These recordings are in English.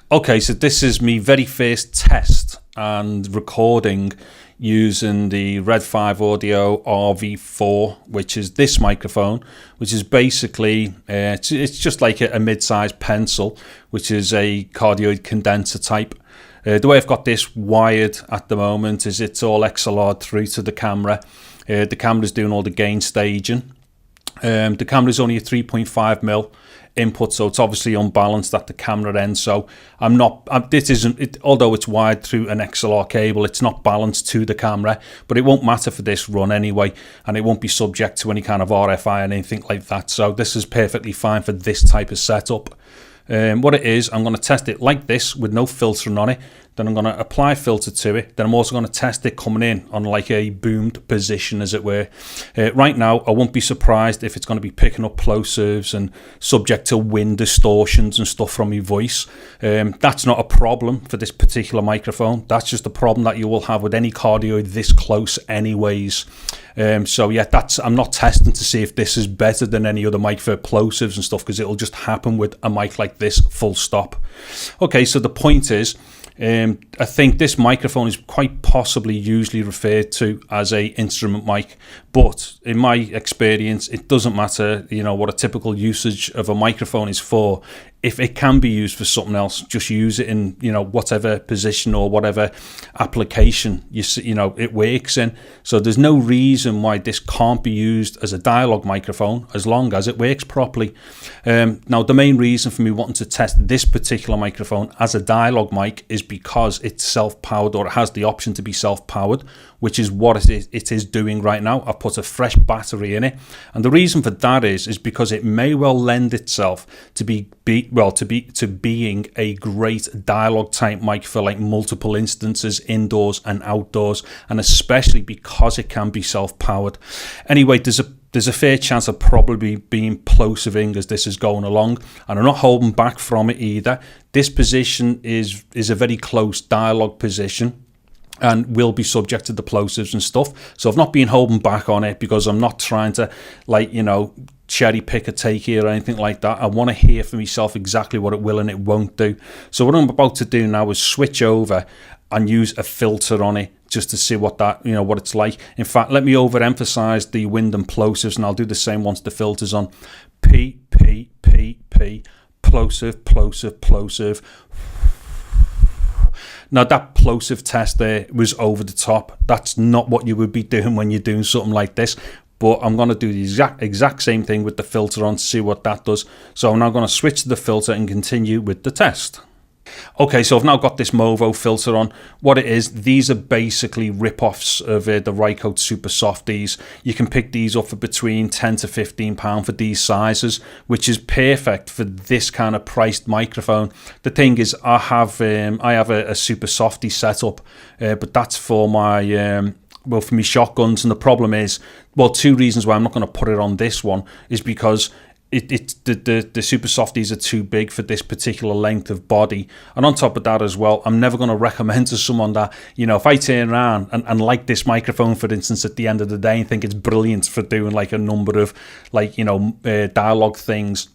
Okay, so this is my very first test and recording using the Red5 Audio RV4, which is this microphone, which is basically, it's just like a mid-sized pencil, which is a cardioid condenser type. The way I've got this wired at the moment is it's all XLR through to the camera. The camera's doing all the gain staging. The camera's only a 3.5mm input, so it's obviously unbalanced at the camera end. So this isn't it, although it's wired through an XLR cable, it's not balanced to the camera, but it won't matter for this run anyway, and it won't be subject to any kind of RFI or anything like that. So this is perfectly fine for this type of setup. What it is, I'm going to test it like this with no filtering on it. Then I'm going to apply a filter to it. Then I'm also going to test it coming in on like a boomed position, as it were. Right now, I won't be surprised if it's going to be picking up plosives and subject to wind distortions and stuff from your voice. That's not a problem for this particular microphone. That's just a problem that you will have with any cardioid this close anyways. So yeah, I'm not testing to see if this is better than any other mic for plosives and stuff, because it'll just happen with a mic like this, full stop. Okay, so the point is, I think this microphone is quite possibly usually referred to as a instrument mic, but in my experience, it doesn't matter, you know, what a typical usage of a microphone is for. If it can be used for something else, just use it in, you know, whatever position or whatever application you know it works in. So there's no reason why this can't be used as a dialogue microphone as long as it works properly. Now, the main reason for me wanting to test this particular microphone as a dialogue mic is because it's self-powered, or it has the option to be self-powered, which is what it is doing right now. I've put a fresh battery in it, and the reason for that is because it may well lend itself to being a great dialogue type mic for like multiple instances indoors and outdoors, and especially because it can be self-powered. Anyway, there's a fair chance of probably being plosiving as this is going along, and I'm not holding back from it either. This position is a very close dialogue position and will be subject to the plosives and stuff. So I've not been holding back on it because I'm not trying to, like, you know, cherry pick a take here or anything like that. I want to hear for myself exactly what it will and it won't do. So what I'm about to do now is switch over and use a filter on it just to see what it's like. In fact, let me overemphasize the wind and plosives, and I'll do the same once the filter's on. P, P, P, P, plosive, plosive, plosive. Now, that plosive test there was over the top. That's not what you would be doing when you're doing something like this. But I'm going to do the exact same thing with the filter on to see what that does. So I'm now going to switch to the filter and continue with the test. Okay, so I've now got this Movo filter on. What it is, these are basically rip-offs of the Rycote Super Softies. You can pick these up for between £10 to £15 for these sizes, which is perfect for this kind of priced microphone. The thing is, I have a Super Softie setup, but that's for my for me shotguns. And the problem is, well, two reasons why I'm not going to put it on this one is because the Super Softies are too big for this particular length of body. And on top of that as well, I'm never going to recommend to someone that, you know, if I turn around and like this microphone, for instance, at the end of the day, and think it's brilliant for doing like a number of, like, you know, dialogue things,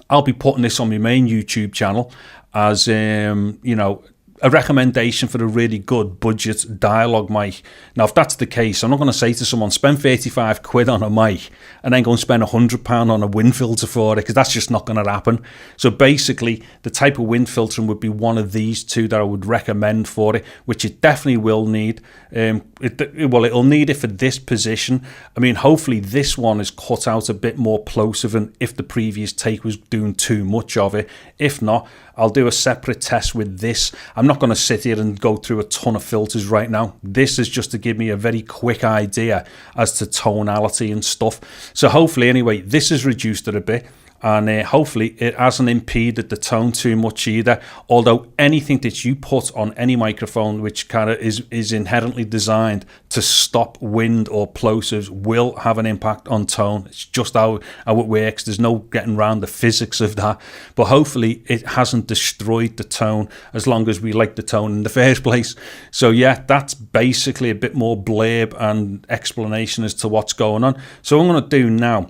I'll be putting this on my main YouTube channel as, you know, a recommendation for a really good budget dialogue mic. Now, if that's the case, I'm not going to say to someone, spend 35 quid on a mic and then go and spend £100 on a wind filter for it, because that's just not going to happen. So basically, the type of wind filtering would be one of these two that I would recommend for it, which it definitely will need. It'll need it for this position. I mean, hopefully this one is cut out a bit more plosive than if the previous take was doing too much of it. If not, I'll do a separate test with this. I'm not going to sit here and go through a ton of filters right now. This is just to give me a very quick idea as to tonality and stuff. So hopefully, anyway, this is reduced it a bit. And hopefully it hasn't impeded the tone too much either. Although anything that you put on any microphone which kind of is inherently designed to stop wind or plosives will have an impact on tone. It's just how it works. There's no getting around the physics of that. But hopefully it hasn't destroyed the tone, as long as we like the tone in the first place. So yeah, that's basically a bit more blurb and explanation as to what's going on. So what I'm going to do now,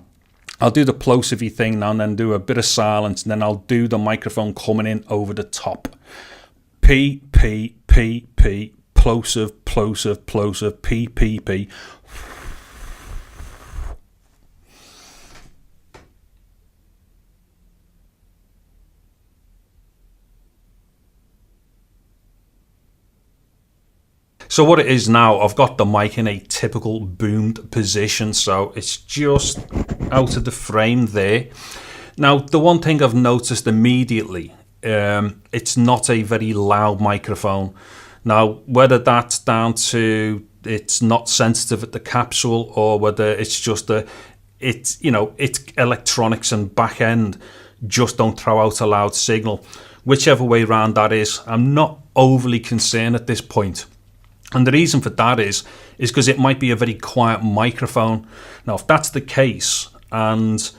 I'll do the plosive thing now and then do a bit of silence, and then I'll do the microphone coming in over the top. P, P, P, P, plosive, plosive, plosive, P, P, P. So what it is now, I've got the mic in a typical boomed position, so it's just out of the frame there. Now, the one thing I've noticed immediately, it's not a very loud microphone. Now, whether that's down to it's not sensitive at the capsule, or whether it's just it's electronics and back end just don't throw out a loud signal. Whichever way around that is, I'm not overly concerned at this point. And the reason for that is because it might be a very quiet microphone. Now, if that's the case, and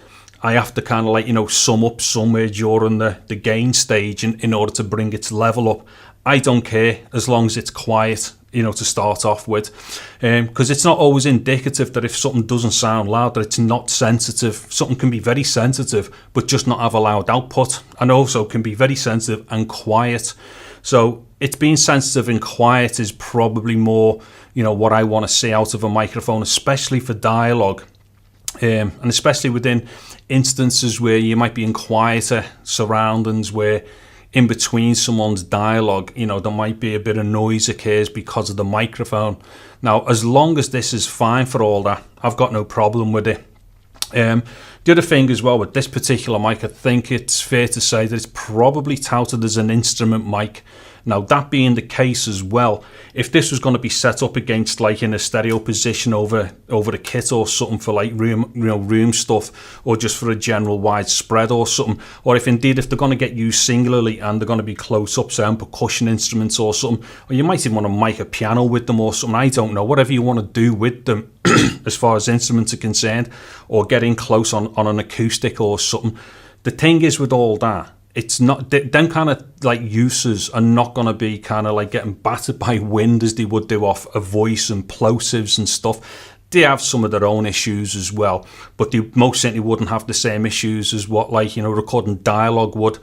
I have to kind of like, sum up somewhere during the gain stage in order to bring its level up, I don't care as long as it's quiet, to start off with. Because it's not always indicative that if something doesn't sound loud, that it's not sensitive. Something can be very sensitive, but just not have a loud output. And also can be very sensitive and quiet. So it's being sensitive and quiet is probably more, what I want to see out of a microphone, especially for dialogue. And especially within instances where you might be in quieter surroundings, where in between someone's dialogue, there might be a bit of noise occurs because of the microphone. Now, as long as this is fine for all that, I've got no problem with it. The other thing as well with this particular mic, I think it's fair to say that it's probably touted as an instrument mic. Now, that being the case as well, if this was going to be set up against like in a stereo position over a kit or something for like room stuff, or just for a general widespread or something, or if they're going to get used singularly and they're going to be close up, say on percussion instruments or something, or you might even want to mic a piano with them or something, I don't know, whatever you want to do with them as far as instruments are concerned, or getting close on an acoustic or something. The thing is with all that, it's not, them kind of like uses are not going to be kind of like getting battered by wind as they would do off a voice and plosives and stuff. They have some of their own issues as well, but they most certainly wouldn't have the same issues as what recording dialogue would.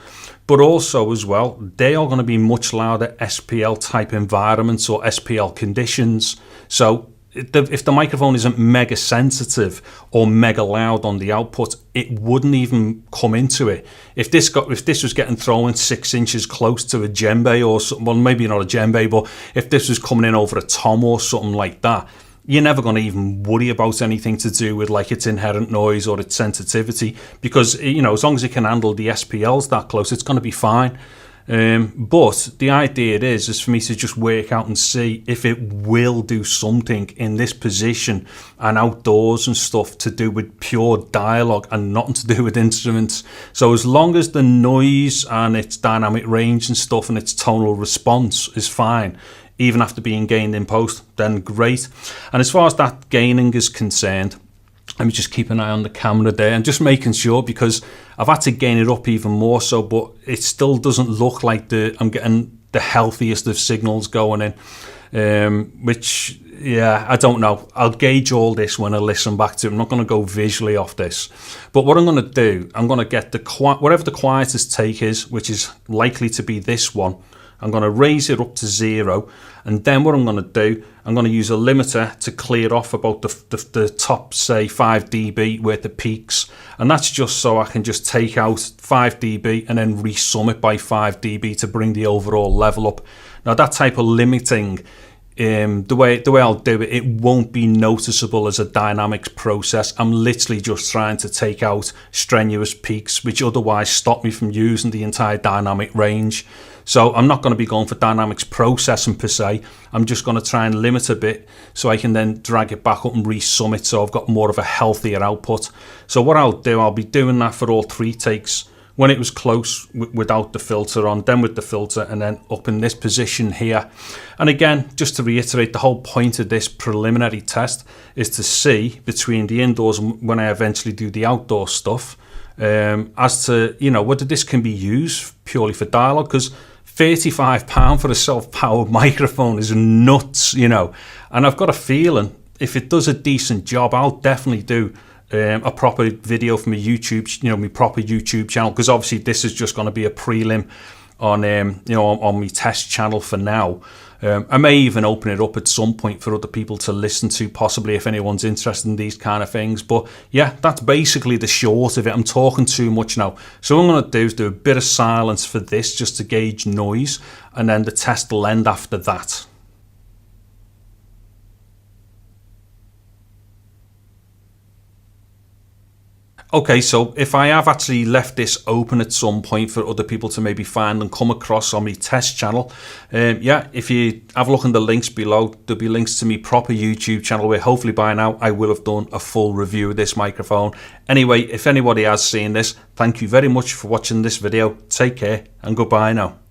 But also as well, they are going to be much louder SPL type environments or SPL conditions. So if the microphone isn't mega sensitive or mega loud on the output, it wouldn't even come into it. If this was getting thrown 6 inches close to a djembe or something, well, maybe not a djembe, but if this was coming in over a tom or something like that, you're never going to even worry about anything to do with like its inherent noise or its sensitivity, because as long as it can handle the SPLs that close, it's going to be fine. But the idea is for me to just work out and see if it will do something in this position and outdoors and stuff to do with pure dialogue and nothing to do with instruments. So as long as the noise and its dynamic range and stuff and its tonal response is fine, even after being gained in post, then great. And as far as that gaining is concerned, let me just keep an eye on the camera there and just making sure, because I've had to gain it up even more so, but it still doesn't look like I'm getting the healthiest of signals going in, which, yeah, I don't know. I'll gauge all this when I listen back to it. I'm not going to go visually off this. But what I'm going to do, I'm going to get whatever the quietest take is, which is likely to be this one. I'm going to raise it up to 0, and then what I'm going to do, I'm going to use a limiter to clear off about the top, say, 5 dB worth of peaks, and that's just so I can just take out 5 dB and then resum it by 5 dB to bring the overall level up. Now, that type of limiting, the way I'll do it, it won't be noticeable as a dynamics process. I'm literally just trying to take out strenuous peaks which otherwise stop me from using the entire dynamic range. So I'm not going to be going for dynamics processing per se. I'm just going to try and limit a bit so I can then drag it back up and resum it so I've got more of a healthier output. So what I'll do, I'll be doing that for all 3 takes. When it was close without the filter on, then with the filter, and then up in this position here. And again, just to reiterate, the whole point of this preliminary test is to see between the indoors and when I eventually do the outdoor stuff, as to, whether this can be used purely for dialogue, because £35 for a self-powered microphone is nuts, and I've got a feeling if it does a decent job, I'll definitely do a proper video from a YouTube, my proper YouTube channel, because obviously this is just going to be a prelim on on my test channel for now. I may even open it up at some point for other people to listen to, possibly if anyone's interested in these kind of things. But yeah, that's basically the short of it. I'm talking too much now. So what I'm going to do is do a bit of silence for this just to gauge noise, and then the test will end after that. Okay, so if I have actually left this open at some point for other people to maybe find and come across on my test channel, yeah, if you have a look in the links below, there'll be links to my proper YouTube channel where hopefully by now I will have done a full review of this microphone. Anyway, if anybody has seen this, thank you very much for watching this video. Take care and goodbye now.